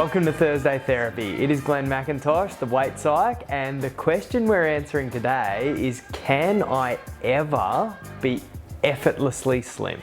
Welcome to Thursday Therapy. It is Glenn Mackintosh, the weight psych, and the question we're answering today is, can I ever be effortlessly slim?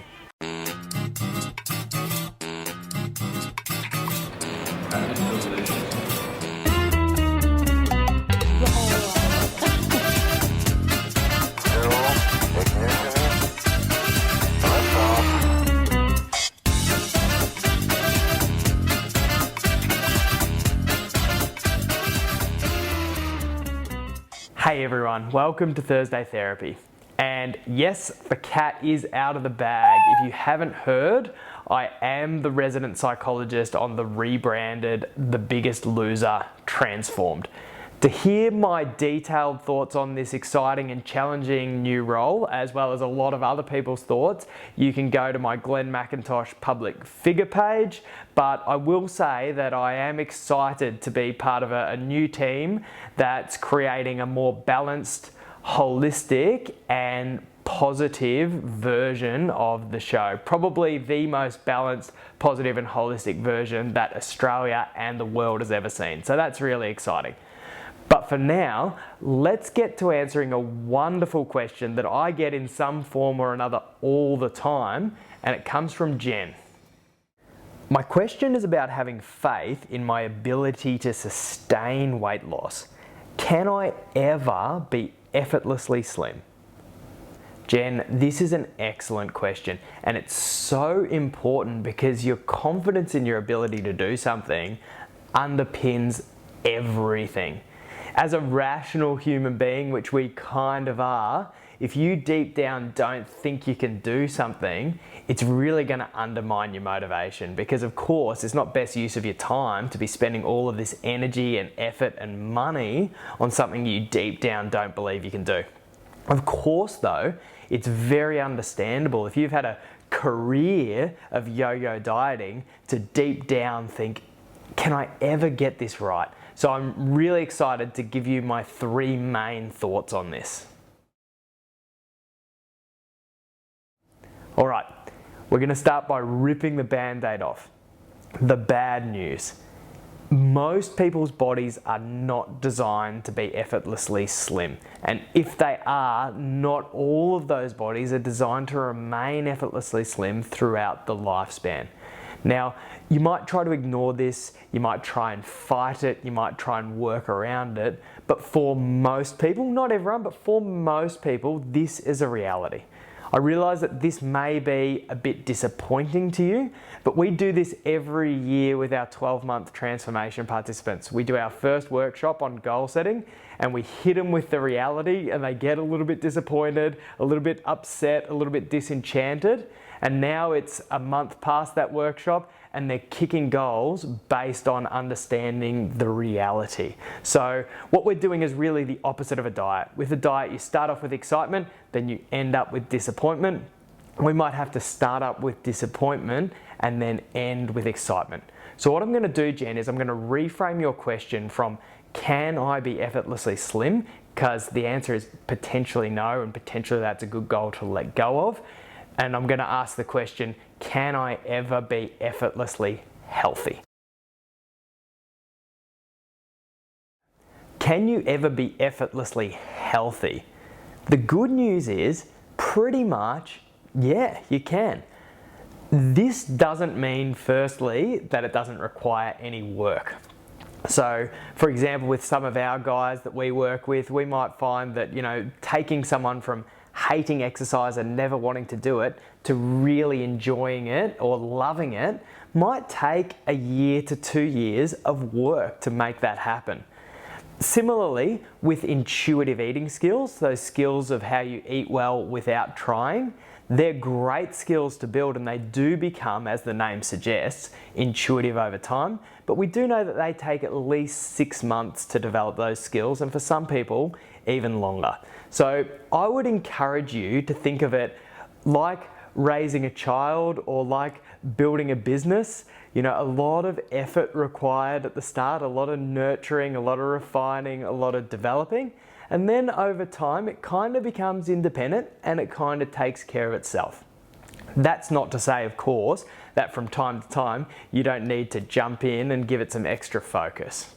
Hey everyone, welcome to Thursday Therapy. And yes, the cat is out of the bag. If you haven't heard, I am the resident psychologist on the rebranded The Biggest Loser Transformed. To hear my detailed thoughts on this exciting and challenging new role, as well as a lot of other people's thoughts, you can go to my Glenn Mackintosh public figure page. But I will say that I am excited to be part of a new team that's creating a more balanced, holistic, and positive version of the show. Probably the most balanced, positive, and holistic version that Australia and the world has ever seen. So that's really exciting. But for now, let's get to answering a wonderful question that I get in some form or another all the time, and it comes from Jen. My question is about having faith in my ability to sustain weight loss. Can I ever be effortlessly slim? Jen, this is an excellent question, and it's so important because your confidence in your ability to do something underpins everything. As a rational human being, which we kind of are, if you deep down don't think you can do something, it's really going to undermine your motivation, because of course it's not best use of your time to be spending all of this energy and effort and money on something you deep down don't believe you can do. Of course though, it's very understandable if you've had a career of yo-yo dieting to deep down think, can I ever get this right? So I'm really excited to give you my three main thoughts on this. All right, we're going to start by ripping the band-aid off. The bad news. Most people's bodies are not designed to be effortlessly slim. And if they are, not all of those bodies are designed to remain effortlessly slim throughout the lifespan. Now, you might try to ignore this, you might try and fight it, you might try and work around it, but for most people, not everyone, but for most people, this is a reality. I realize that this may be a bit disappointing to you, but we do this every year with our 12-month transformation participants. We do our first workshop on goal setting and we hit them with the reality and they get a little bit disappointed, a little bit upset, a little bit disenchanted. And now it's a month past that workshop and they're kicking goals based on understanding the reality. So what we're doing is really the opposite of a diet. With a diet, you start off with excitement, then you end up with disappointment. We might have to start up with disappointment and then end with excitement. So what I'm going to do, Jen, is I'm going to reframe your question from, can I be effortlessly slim? Because the answer is potentially no, and potentially that's a good goal to let go of. And I'm going to ask the question, can I ever be effortlessly healthy? Can you ever be effortlessly healthy? The good news is, pretty much, yeah, you can. This doesn't mean, firstly, that it doesn't require any work. So, for example, with some of our guys that we work with, we might find that, taking someone from hating exercise and never wanting to do it to really enjoying it or loving it might take a year to 2 years of work to make that happen. Similarly, with intuitive eating skills, those skills of how you eat well without trying, they're great skills to build and they do become, as the name suggests, intuitive over time. But we do know that they take at least 6 months to develop those skills, and for some people, even longer. So I would encourage you to think of it like raising a child or like building a business. A lot of effort required at the start, a lot of nurturing, a lot of refining, a lot of developing. And then over time, it kind of becomes independent and it kind of takes care of itself. That's not to say, of course, that from time to time, you don't need to jump in and give it some extra focus.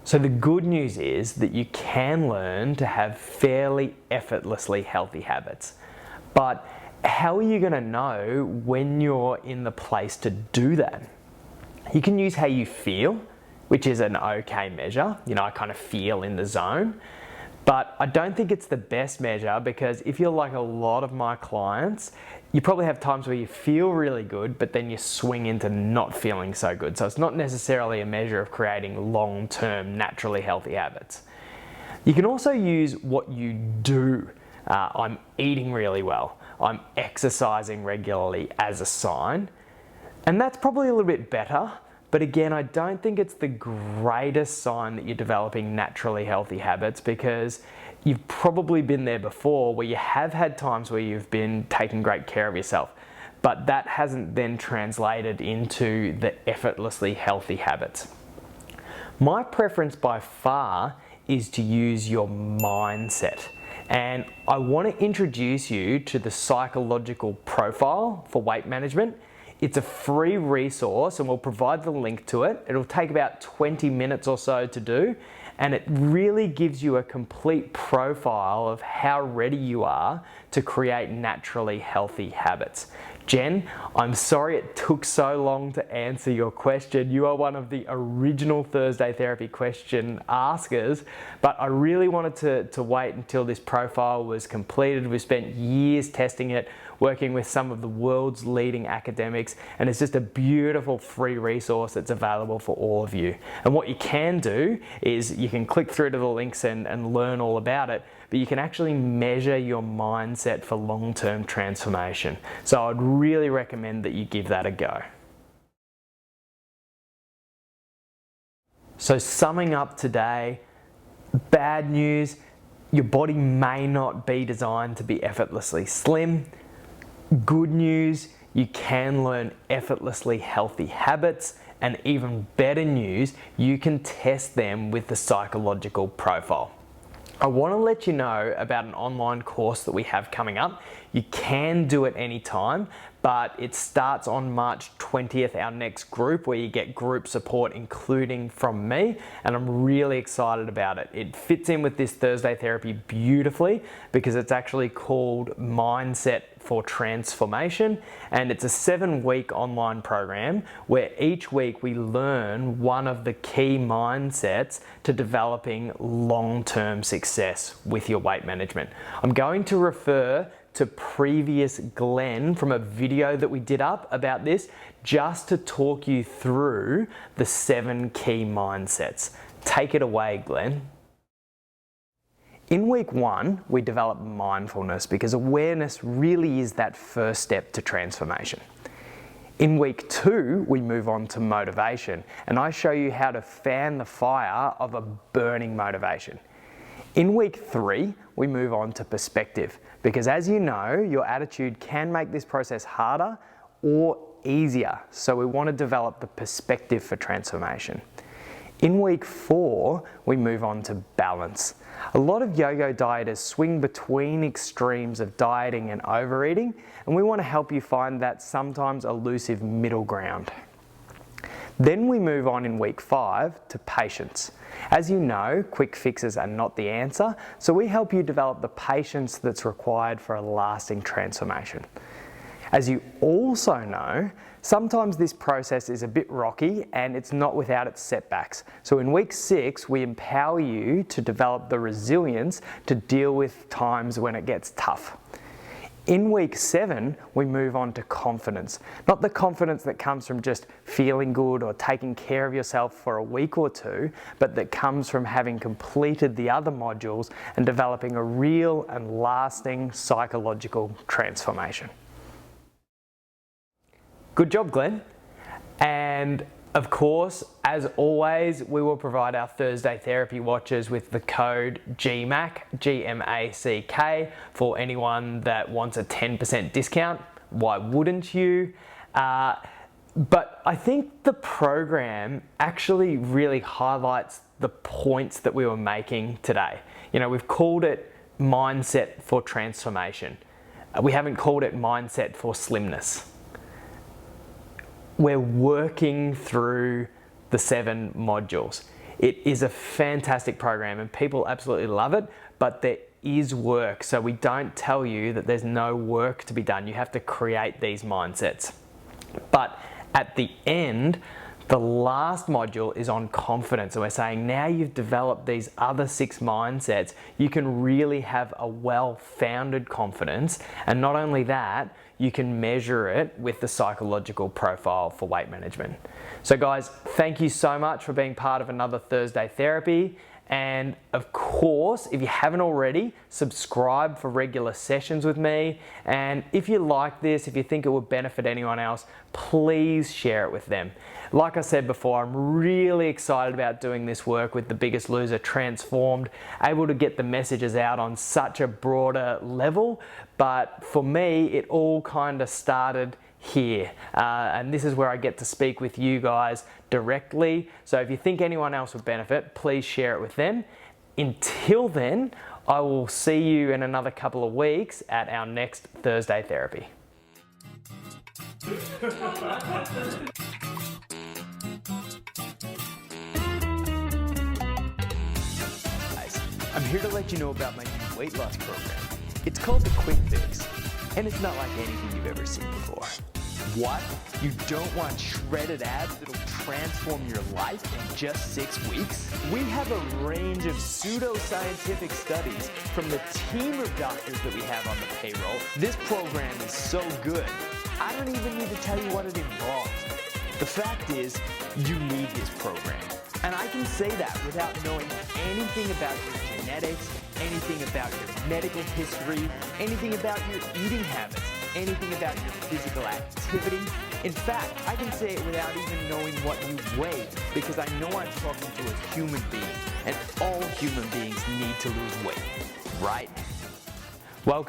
So the good news is that you can learn to have fairly effortlessly healthy habits. But how are you going to know when you're in the place to do that? You can use how you feel, which is an okay measure. I kind of feel in the zone. But I don't think it's the best measure, because if you're like a lot of my clients, you probably have times where you feel really good, but then you swing into not feeling so good. So it's not necessarily a measure of creating long-term, naturally healthy habits. You can also use what you do. I'm eating really well. I'm exercising regularly as a sign. And that's probably a little bit better. But again, I don't think it's the greatest sign that you're developing naturally healthy habits, because you've probably been there before where you have had times where you've been taking great care of yourself, but that hasn't then translated into the effortlessly healthy habits. My preference by far is to use your mindset. And I want to introduce you to the psychological profile for weight management. It's a free resource, and we'll provide the link to it. It'll take about 20 minutes or so to do, and it really gives you a complete profile of how ready you are to create naturally healthy habits. Jen, I'm sorry it took so long to answer your question. You are one of the original Thursday Therapy question askers, but I really wanted to wait until this profile was completed. We spent years testing it, working with some of the world's leading academics, and it's just a beautiful free resource that's available for all of you. And what you can do is you can click through to the links and learn all about it, but you can actually measure your mindset for long-term transformation. So I'd really recommend that you give that a go. So summing up today, bad news, your body may not be designed to be effortlessly slim. Good news, you can learn effortlessly healthy habits, and even better news, you can test them with the psychological profile. I want to let you know about an online course that we have coming up. You can do it anytime, but it starts on March 20th, our next group, where you get group support, including from me, and I'm really excited about it. It fits in with this Thursday Therapy beautifully, because it's actually called Mindset for Transformation, and it's a 7-week online program where each week we learn one of the key mindsets to developing long-term success with your weight management. I'm going to refer to previous Glenn from a video that we did up about this, just to talk you through the 7 key mindsets. Take it away, Glenn. In week 1, we develop mindfulness, because awareness really is that first step to transformation. In week 2, we move on to motivation, and I show you how to fan the fire of a burning motivation. In week 3, we move on to perspective, because as you know, your attitude can make this process harder or easier. So we want to develop the perspective for transformation. In week 4, we move on to balance. A lot of yo-yo dieters swing between extremes of dieting and overeating, and we want to help you find that sometimes elusive middle ground. Then we move on in week 5 to patience. As you know, quick fixes are not the answer, so we help you develop the patience that's required for a lasting transformation. As you also know, sometimes this process is a bit rocky and it's not without its setbacks. So in week 6, we empower you to develop the resilience to deal with times when it gets tough. In week 7, we move on to confidence. Not the confidence that comes from just feeling good or taking care of yourself for a week or two, but that comes from having completed the other modules and developing a real and lasting psychological transformation. Good job, Glenn. And of course, as always, we will provide our Thursday Therapy watchers with the code GMACK, G-M-A-C-K, for anyone that wants a 10% discount. Why wouldn't you? But I think the program actually really highlights the points that we were making today. You know, we've called it Mindset for Transformation. We haven't called it Mindset for Slimness. We're working through the 7 modules. It is a fantastic program and people absolutely love it, but there is work. So we don't tell you that there's no work to be done. You have to create these mindsets. But at the end, the last module is on confidence. And we're saying now you've developed these other 6 mindsets, you can really have a well-founded confidence. And not only that, you can measure it with the psychological profile for weight management. So guys, thank you so much for being part of another Thursday Therapy. And of course, if you haven't already, subscribe for regular sessions with me. And if you like this, if you think it would benefit anyone else, please share it with them. Like I said before, I'm really excited about doing this work with The Biggest Loser Transformed, able to get the messages out on such a broader level. But for me, it all kind of started here. And this is where I get to speak with you guys directly. So if you think anyone else would benefit, please share it with them. Until then, I will see you in another couple of weeks at our next Thursday Therapy. I'm here to let you know about my new weight loss program. It's called the Quick Fix, and it's not like anything you've ever seen before. What? You don't want shredded abs that'll transform your life in just 6 weeks? We have a range of pseudo-scientific studies from the team of doctors that we have on the payroll. This program is so good, I don't even need to tell you what it involves. The fact is, you need this program. And I can say that without knowing anything about your genetics, anything about your medical history, anything about your eating habits, anything about your physical activity. In fact, I can say it without even knowing what you weigh, because I know I'm talking to a human being, and all human beings need to lose weight, right? Welcome